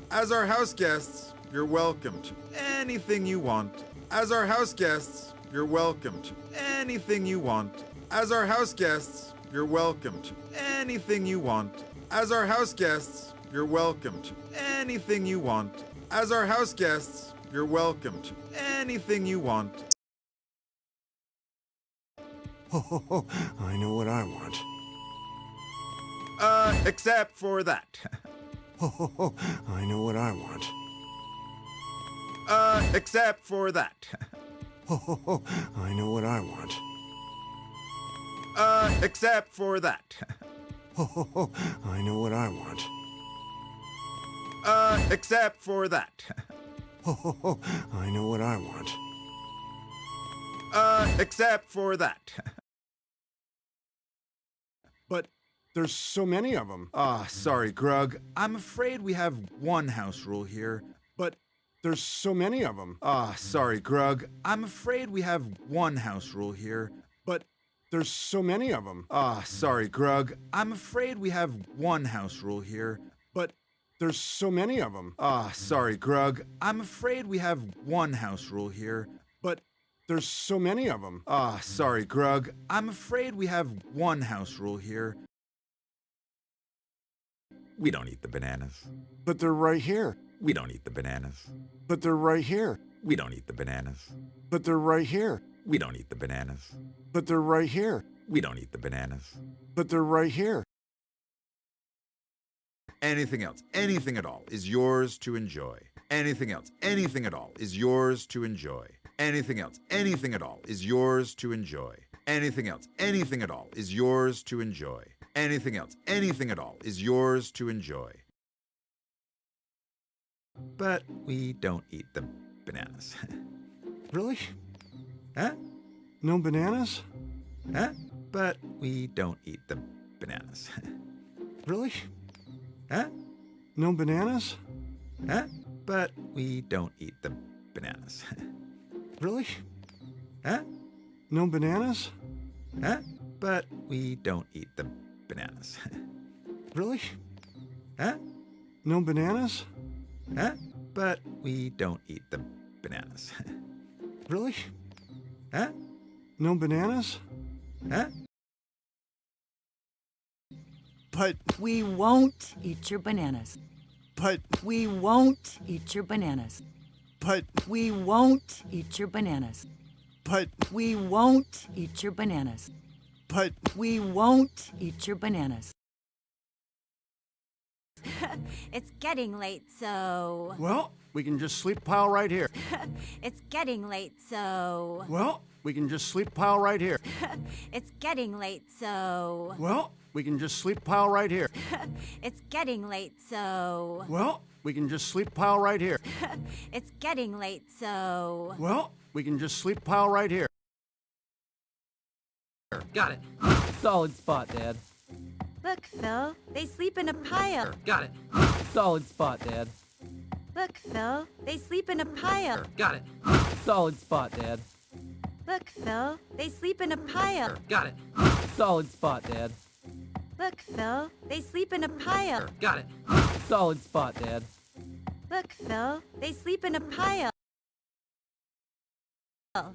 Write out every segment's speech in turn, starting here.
As our house guests, you're welcome to anything you want. As our house guests, you're welcome to anything you want. As our house guests, you're welcome to anything you want. As our house guests, you're welcome to anything you want. As our house guests, you're welcome to anything you want. Oh, I know what I want. Except for that. Oh, I know what I want. Except for that. Oh, I know what I want. Except for that. Oh, I know what I want. Except for that. Oh, I know what I want. Except for that. But there's so many of them. Sorry, Grug. I'm afraid we have one house rule here. But there's so many of them. Sorry, Grug. I'm afraid we have one house rule here. But there's so many of them. Sorry, Grug. I'm afraid we have one house rule here. But there's so many of them. Sorry, Grug. I'm afraid we have one house rule here. But there's so many of them. Sorry, Grug. I'm afraid we have one house rule here. We don't eat the bananas. But they're right here. We don't eat the bananas. But they're right here. We don't eat the bananas. But they're right here. We don't eat the bananas. But they're right here. We don't eat the bananas. But they're right here. Anything else, anything at all, is yours to enjoy. Anything else, anything at all, is yours to enjoy. Anything else, anything at all, is yours to enjoy. Anything else, anything at all, is yours to enjoy. Anything else, anything at all, is yours to enjoy. But we don't eat the bananas. Really? Huh? No bananas? Huh? But we don't eat the bananas. Really? Huh? No bananas? Huh? But we don't eat the bananas. Really? Huh? No bananas? Huh? But we don't eat the bananas. Really? Huh? No bananas? Huh? But we don't eat the bananas. Really? Huh? No bananas? Huh? But We won't eat your bananas. But We won't eat your bananas. But We won't eat your bananas. But We won't eat your bananas. But We won't eat your bananas. It's getting late, so... Well, we can just sleep pile right here. It's getting late, so... Well, we can just sleep pile right here. It's getting late, so... Well, we can just sleep pile right here. It's getting late, so... Well, we can just sleep pile right here. It's getting late, so... Well, we can just sleep pile right here. Got it. Solid spot, Dad. Look, Phil, they sleep in a pile. Got it. Solid spot, Dad. Look, Phil, they sleep in a pile. Got it. Solid spot, Dad. Look, Phil, they sleep in a pile. Got it. Solid spot, Dad. Look, Phil, they sleep in a pile. Got it. Solid spot, Dad. Look, Phil, they sleep in a pile.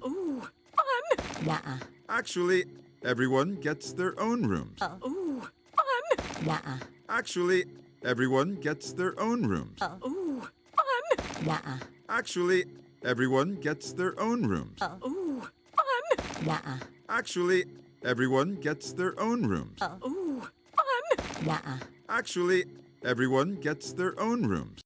Ooh, fun! Nuh-uh. Actually, everyone gets their own rooms. Ooh, fun! Nuh-uh. Actually, everyone gets their own rooms. Ooh, fun! Nuh-uh. Actually, everyone gets their own rooms. Ooh, fun! Nuh-uh. Actually, everyone gets their own rooms. Ooh, fun! Nuh-uh. Actually, everyone gets their own rooms.